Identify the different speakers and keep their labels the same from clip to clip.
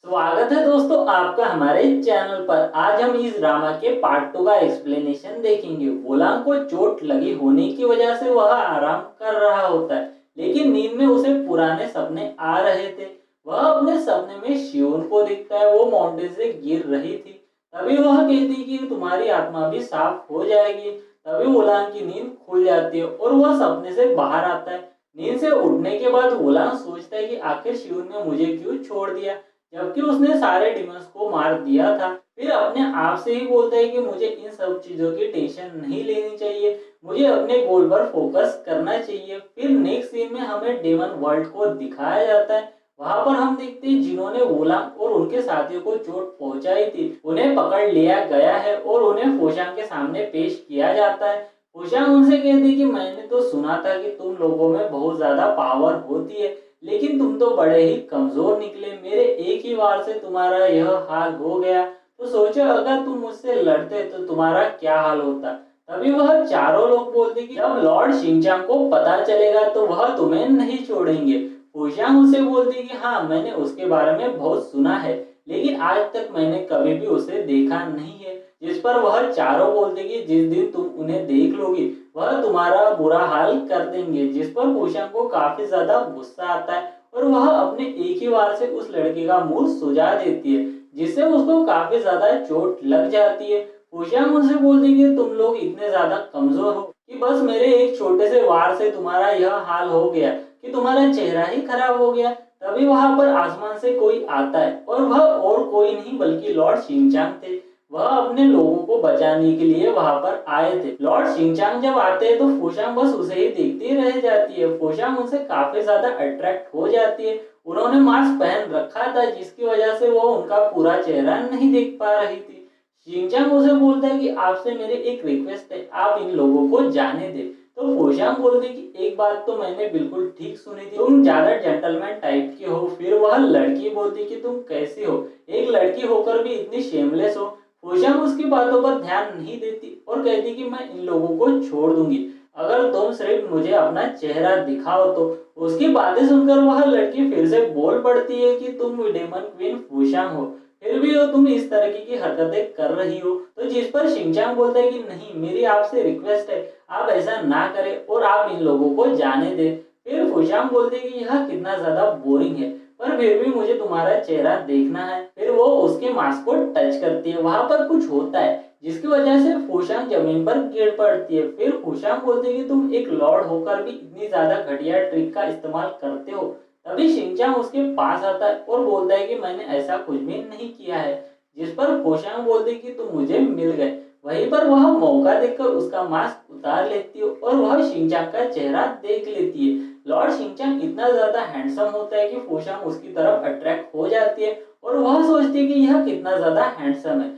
Speaker 1: स्वागत है दोस्तों आपका हमारे चैनल पर। आज हम इस ड्रामा के पार्ट 2 का एक्सप्लेनेशन देखेंगे। वोलांग को चोट लगी होने की वजह से वह आराम कर रहा होता है, लेकिन नींद में उसे पुराने सपने आ रहे थे। वह अपने सपने में शियोन को देखता है, वो माउंटेन से गिर रही थी। तभी वह कहती कि तुम्हारी आत्मा भी साफ हो जाएगी। तभी वोलांग की नींद खुल जाती है और वह सपने से बाहर आता है। नींद से उठने के बाद वोलांग सोचता है कि आखिर शियोन ने मुझे क्यों छोड़ दिया, जबकि उसने सारे डिमंस को मार दिया था। फिर अपने आप से ही बोलता है कि मुझे इन सब चीजों की टेंशन नहीं लेनी चाहिए, मुझे अपने गोल पर फोकस करना चाहिए। फिर नेक्स्ट सीन में हमें डेमन वर्ल्ड को दिखाया जाता है। वहां पर हम देखते हैं जिन्होंने वोलांग और उनके साथियों को चोट पहुंचाई थी उन्हें पकड़ लिया गया है और उन्हें फोशांग के सामने पेश किया जाता है। फोशांग उनसे कहती कि मैंने तो सुना था कि तुम लोगों में बहुत ज्यादा पावर होती है, लेकिन तुम तो बड़े ही कमजोर निकले। मेरे एक ही वार से तुम्हारा यह हाल हो गया, तो सोचो अगर तुम मुझसे लड़ते तो तुम्हारा क्या हाल होता। तभी वह चारों लोग बोलते कि जब लॉर्ड शिनचांग को पता चलेगा तो वह तुम्हें नहीं छोड़ेंगे। फूशियांग उसे बोलती कि हाँ, मैंने उसके बारे में बहुत सुना है, लेकिन आज तक मैंने कभी भी उसे देखा नहीं है। जिस पर वह चारों बोलते कि जिस दिन तुम उन्हें देख लोगी वह तुम्हारा बुरा हाल कर देंगे। जिस पर फूशियांग को काफी ज्यादा गुस्सा आता है और वह अपने एक ही वार से उस लड़के का मुंह सुजा देती है, जिससे उसको काफी ज्यादा चोट लग जाती है। फूशियांग उनसे बोलती कि तुम लोग इतने ज्यादा कमजोर हो कि बस मेरे एक छोटे से वार से तुम्हारा यह हाल हो गया कि तुम्हारा चेहरा ही खराब हो गया। तभी वहां पर आसमान से कोई आता है और वह और कोई नहीं बल्कि लॉर्ड शिनचांग थे। वह अपने लोगों को बचाने के लिए वहां पर आए थे। लॉर्ड शिनचांग जब आते हैं तो फूशियांग बस उसे ही देखती रह जाती है। फूशियांग उनसे काफी ज्यादा अट्रैक्ट हो जाती है। उन्होंने मास्क पहन रखा था, जिसकी वजह से वो उनका पूरा चेहरा नहीं देख पा रही थी। शिनचांग उसे बोलता है कि आपसे मेरी एक रिक्वेस्ट है, आप इन लोगों को जाने दे। तो फूशियांग बोलते कि एक बात तो मैंने बिल्कुल ठीक सुनी थी, तुम ज्यादा जेंटलमैन टाइप की हो। फिर वह लड़की बोलती कि तुम कैसी हो, एक लड़की होकर भी इतनी शेमलेस हो। फूशियांग उसकी बातों पर ध्यान नहीं देती और कहती कि मैं इन लोगों को छोड़ दूंगी अगर तुम सिर्फ मुझे अपना चेहरा दिखाओ। तो उसकी बातें सुनकर वह लड़की फिर से बोल पड़ती है कि तुम डेमन क्वीन फूशियांग हो, फिर भी हो तुम इस तरह की हरकतें कर रही हो। तो जिस पर शिनचांग बोलता है कि नहीं, मेरी आपसे रिक्वेस्ट है, आप ऐसा ना करें और आप इन लोगों को जाने दें। फिर फूशियांग बोलते हैं कि यह कितना ज्यादा बोरिंग है, पर फिर भी मुझे तुम्हारा चेहरा देखना है। फिर वो उसके मास्क को टच करती है। वहां पर कुछ होता है जिसकी वजह से फूशियांग जमीन पर गिर पड़ती है। फिर फूशियांग बोलते हैं कि तुम एक लॉर्ड होकर भी इतनी ज्यादा घटिया ट्रिक का इस्तेमाल करते हो। तभी शिनचांग उसके पास आता है और बोलता है कि मैंने ऐसा कुछ भी नहीं किया है। जिस पर फूशियांग बोलती है कि तुम मुझे मिल गए। वहीं पर वह मौका देखकर उसका मास्क उतार लेती है और वह शिनचांग का चेहरा देख लेती है। लॉर्ड शिनचांग इतना ज्यादा हैंडसम होता है कि फूशियांग उसकी तरफ अट्रैक्ट हो जाती है और वह सोचती है कि यह कितना ज्यादा हैंडसम है।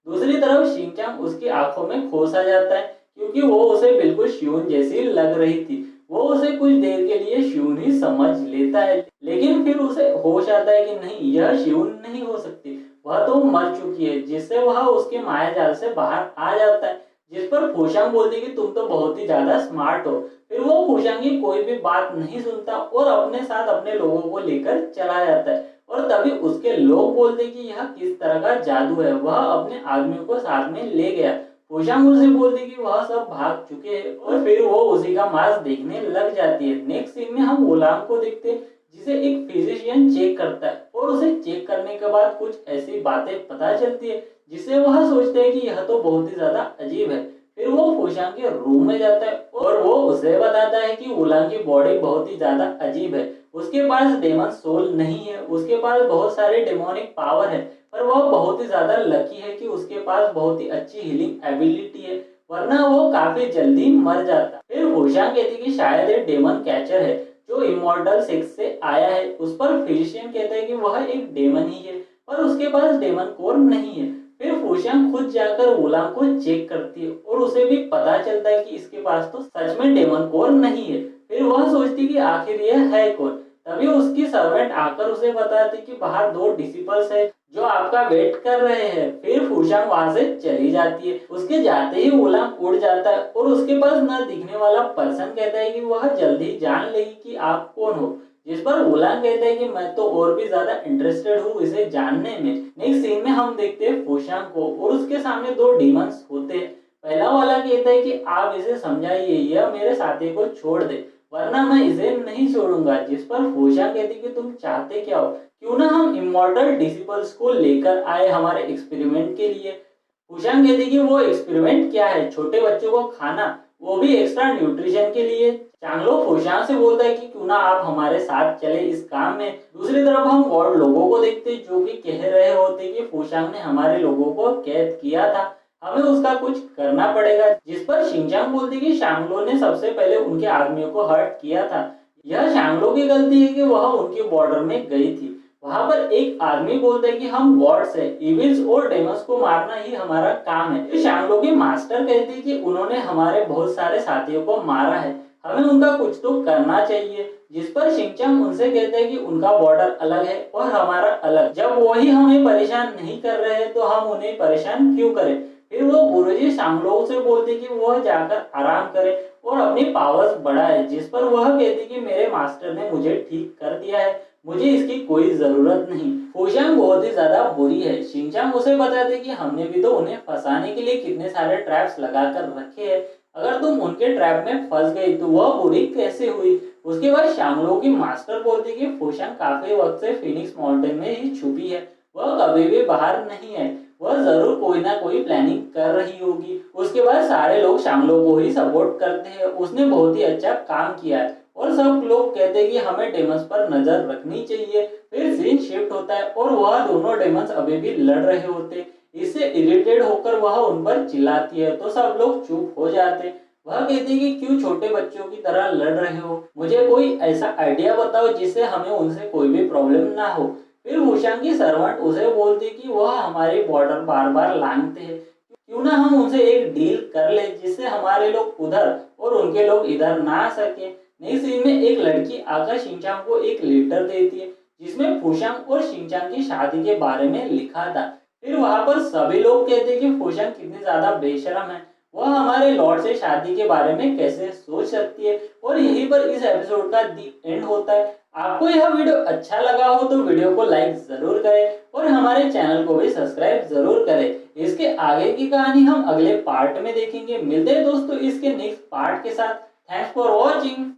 Speaker 1: दूसरी तरफ शिनचांग उसकी आंखों में खोसा जाता है, क्योंकि वो उसे बिल्कुल शियोन जैसी लग रही थी। वो उसे कुछ देर के लिए शियोन ही समझ लेता है, लेकिन फिर उसे होश आता है कि नहीं, यह शियोन नहीं हो सकती, वह तो मर चुकी है। जिससे वह उसके माया जाल से बाहर आ जाता है। जिस पर फूशियांग बोलती कि तुम तो बहुत ही ज्यादा स्मार्ट हो। फिर वो फूशियांग की कोई भी बात नहीं सुनता और अपने साथ अपने लोगों को लेकर चला जाता है। और तभी उसके लोग बोलते कि यह किस तरह का जादू है, वह अपने आदमियों को साथ में ले गया। फूशियांग उसे बोलती कि वह सब भाग चुके हैं और फिर वो उसी का मांस देखने लग जाती है। नेक्स्ट सीन में हम वोलांग को देखते हैं, जिसे एक फिजिशियन चेक करता है और उसे चेक करने के बाद कुछ ऐसी बातें पता चलती है जिससे वह सोचते हैं कि यह तो बहुत ही ज्यादा अजीब है। फिर वो फूशियांग के रूम में जाता है और वो उसे बताता है कि वोलांग की बॉडी बहुत ही ज्यादा अजीब है। उसके पास डेमन सोल नहीं है, उसके पास बहुत सारे डेमोनिक पावर है, पर वह बहुत ही ज्यादा लकी है कि उसके पास बहुत ही अच्छी हीलिंग एबिलिटी है, वरना वो काफी जल्दी मर जाता। फिर फूशियांग कहती कि शायद ये डेमन कैचर है जो इमॉर्टल 6 से आया है। उस पर फिजिशियन कहता है कि वह एक डेमन ही है, पर उसके पास डेमन कोर नहीं है। फिर फूशियांग खुद जाकर वोलांग को चेक करती है और उसे भी पता चलता है कि इसके पास तो सच में डेमन कोर नहीं है। फिर वह सोचती कि आखिर यह है कौन। तभी उसकी सर्वेंट आकर उसे बताती कि बाहर दो डिसिपल्स है जो आपका वेट कर रहे हैं। फिर फूशियांग वहां से चली जाती है। उसके जाते ही वोलांग उड़ जाता है और उसके पास न दिखने वाला पर्सन कहता है कि वह जल्दी जान लेगी कि आप कौन हो। जिस पर वोलांग कहता है कि मैं तो और भी ज्यादा इंटरेस्टेड हूँ इसे जानने में। नेक्स्ट सीन में हम देखते हैं फूशांग को और उसके सामने दो डीमंस होते हैं। पहला वाला कहता है कि आप इसे समझाइए, यह मेरे साथी को छोड़ दे वरना मैं इसे नहीं छोड़ूंगा। जिस पर फूशांग कहती कि तुम चाहते क्या हो, क्यों ना हम इमॉर्टल डिसिपल्स को लेकर आए हमारे एक्सपेरिमेंट के लिए। फूशांग कहती कि वो एक्सपेरिमेंट क्या है, छोटे बच्चों को खाना, वो भी एक्स्ट्रा न्यूट्रिशन के लिए। चांगलो फूशांग से बोलता है कि क्यों ना आप हमारे साथ चले इस काम में। दूसरी तरफ हम गॉड लोगों को देखते जो कि कह रहे होते कि फूशांग ने हमारे लोगों को कैद किया था, हमें उसका कुछ करना पड़ेगा। जिस पर शिनचांग बोलती कि शांगलो ने सबसे पहले उनके आदमियों को हर्ट किया था, यह शांगलो की गलती है कि वह उनके बॉर्डर में गई थी। वहां पर एक आदमी बोलता है कि हम गॉड्स है, इविल्स और डेमंस को मारना ही हमारा काम है। फिर शांगलो के मास्टर कहते हैं कि उन्होंने हमारे बहुत सारे साथियों को मारा है, हमें उनका कुछ तो करना चाहिए। जिस पर शिनचांग उनसे कहते हैं कि उनका बॉर्डर अलग है और हमारा अलग, जब वही हमें परेशान नहीं कर रहे हैं तो हम उन्हें परेशान क्यों करें। फिर वो गुरुजी शांगलो से बोलते कि वह जाकर आराम करे और अपनी पावर्स बढ़ाए। जिस पर वह कहती कि मेरे मास्टर ने मुझे ठीक कर दिया है, मुझे इसकी कोई जरूरत नहीं। फूशांग बहुत ही ज्यादा बुरी है। शिनचांग उसे बताते कि हमने भी तो उन्हें फंसाने के लिए कितने सारे ट्रैप्स लगाकर रखे हैं, अगर तुम उनके ट्रैप में फंस गई तो वह बुरी कैसे हुई। उसके बाद शांगलो की मास्टर बोलती कि फूशांग काफी वक्त से फिनिक्स माउंटेन में ही छुपी है, वह कभी भी बाहर नहीं है, वह जरूर कोई ना कोई प्लानिंग कर रही होगी। उसके बाद सारे लोग शांगलो को ही सपोर्ट करते हैं, उसने बहुत ही अच्छा काम किया है और सब लोग कहते हैं कि हमें डेमंस पर नजर रखनी चाहिए। फिर सीन शिफ्ट होता है और वह दोनों डेमंस अभी भी लड़ रहे होते हैं। इससे इरिटेट होकर वह उन पर चिल्लाती है तो सब लोग चुप हो जाते। वह कहती है कि क्यों छोटे बच्चों की तरह लड़ रहे हो, मुझे कोई ऐसा आइडिया बताओ जिससे हमें उनसे कोई भी प्रॉब्लम ना हो। फिर फूशांग की सर्वेंट उसे बोलती कि वह हमारे बॉर्डर बार बार लांघते हैं, क्यों ना हम उनसे एक डील कर ले जिससे हमारे लोग उधर और उनके लोग इधर ना आ सके। नई सीन में एक लड़की आकर शिनचांग को एक लेटर देती है जिसमें फूशांग और शिनचांग की शादी के बारे में लिखा था। फिर वहां पर सभी लोग कहते हैं कि फूशांग कितनी ज्यादा बेशरम है, वह हमारे लॉर्ड से शादी के बारे में कैसे सोच सकती है। और यहीं पर इस एपिसोड का दी एंड होता है। आपको यह वीडियो अच्छा लगा हो तो वीडियो को लाइक जरूर करें और हमारे चैनल को भी सब्सक्राइब जरूर करें। इसके आगे की कहानी हम अगले पार्ट में देखेंगे। मिलते हैं दोस्तों इसके नेक्स्ट पार्ट के साथ। Thanks for watching.